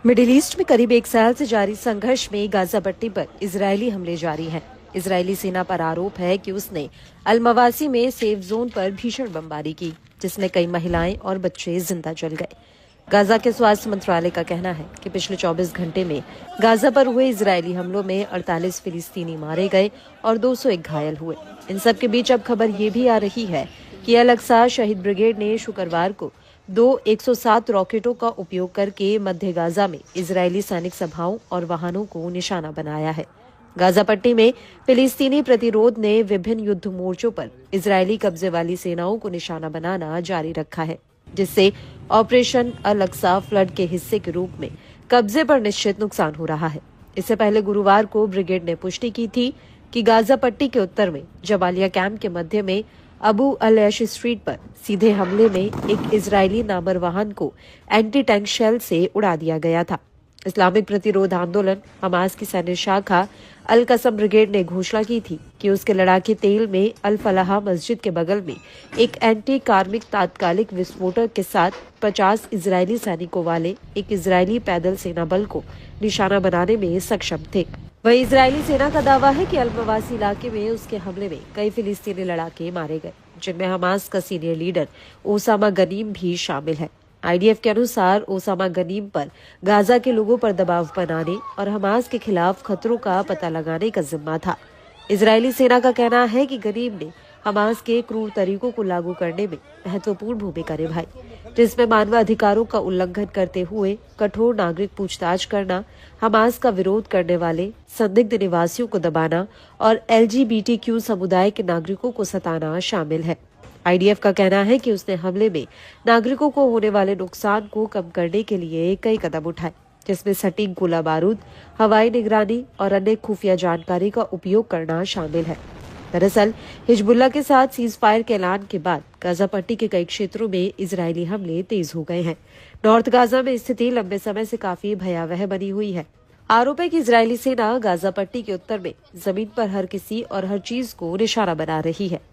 Middle east में करीब एक साल से जारी संघर्ष में गाजा पट्टी पर इजरायली हमले जारी हैं। इजरायली सेना पर आरोप है कि उसने अल मवासी में सेफ जोन पर भीषण बमबारी की, जिसमें कई महिलाएं और बच्चे जिंदा जल गए। गाजा के स्वास्थ्य मंत्रालय का कहना है कि पिछले 24 घंटे में गाजा पर हुए इजरायली हमलों में 48 फिलिस्तीनी मारे गए और 201 घायल हुए। इन सब के बीच अब खबर ये भी आ रही है कि अल अक्सा शहीद ब्रिगेड ने शुक्रवार को 107 रॉकेटों का उपयोग करके मध्य गाजा में इजरायली सैनिक सभाओं और वाहनों को निशाना बनाया है। गाजा पट्टी में फिलिस्तीनी प्रतिरोध ने विभिन्न युद्ध मोर्चों पर इजरायली कब्जे वाली सेनाओं को निशाना बनाना जारी रखा है, जिससे ऑपरेशन अल अक्सा फ्लड के हिस्से के रूप में कब्जे पर निश्चित नुकसान हो रहा है। इससे पहले गुरुवार को ब्रिगेड ने पुष्टि की थी कि गाजा पट्टी के उत्तर में जबालिया कैंप के मध्य में अबू अल-ऐश स्ट्रीट पर सीधे हमले में एक इजरायली नामर वाहन को एंटी टैंक शेल से उड़ा दिया गया था। इस्लामिक प्रतिरोध आंदोलन हमास की सैन्य शाखा अल कसम ब्रिगेड ने घोषणा की थी कि उसके लड़ाके तेल में अल फलाह मस्जिद के बगल में एक एंटी कार्मिक तात्कालिक विस्फोटक के साथ 50 इजरायली सैनिकों वाले एक इजरायली पैदल सेना बल को निशाना बनाने में सक्षम थे। वहीं इजरायली सेना का दावा है कि अल मवासी इलाके में उसके हमले में कई फिलिस्तीनी लड़ाके मारे गए, जिनमें हमास का सीनियर लीडर ओसामा गनीम भी शामिल है। आईडीएफ के अनुसार ओसामा गनीम पर गाजा के लोगों पर दबाव बनाने और हमास के खिलाफ खतरों का पता लगाने का जिम्मा था। इजरायली सेना का कहना है कि गनीम ने हमास के क्रूर तरीकों को लागू करने में महत्वपूर्ण भूमिका निभाई, जिसमें मानवाधिकारों का उल्लंघन करते हुए कठोर नागरिक पूछताछ करना, हमास का विरोध करने वाले संदिग्ध निवासियों को दबाना और LGBTQ समुदाय के नागरिकों को सताना शामिल है। आईडीएफ का कहना है कि उसने हमले में नागरिकों को होने वाले नुकसान को कम करने के लिए कई कदम उठाए, जिसमें सटीक गोला बारूद, हवाई निगरानी और अन्य खुफिया जानकारी का उपयोग करना शामिल है। दरअसल हिजबुल्लाह के साथ सीज फायर के ऐलान के बाद गाजा पट्टी के कई क्षेत्रों में इजरायली हमले तेज हो गए हैं। नॉर्थ गाजा में स्थिति लंबे समय से काफी भयावह बनी हुई है। आरोप है कि इजरायली सेना गाजा पट्टी के उत्तर में जमीन पर हर किसी और हर चीज को निशाना बना रही है।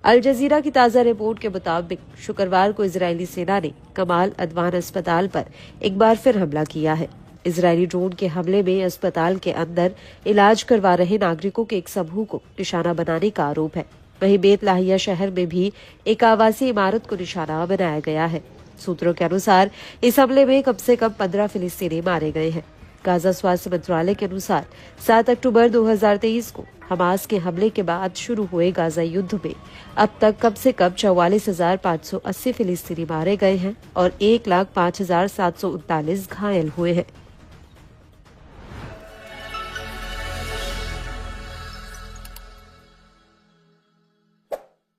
अल जजीरा की ताजा रिपोर्ट के मुताबिक शुक्रवार को इजरायली सेना ने कमाल अदवान अस्पताल पर एक बार फिर हमला किया है। इजरायली ड्रोन के हमले में अस्पताल के अंदर इलाज करवा रहे नागरिकों के एक समूह को निशाना बनाने का आरोप है। वहीं बेत लाहिया शहर में भी एक आवासीय इमारत को निशाना बनाया गया है। सूत्रों के अनुसार इस हमले में कम से कम 15 फिलिस्तीनी मारे गए हैं। गाजा स्वास्थ्य मंत्रालय के अनुसार 7 अक्टूबर 2023 को हमास के हमले के बाद शुरू हुए गाजा युद्ध में अब तक कम से कम 44,580 फिलिस्तीनी मारे गए हैं और 1,05,739 घायल हुए हैं।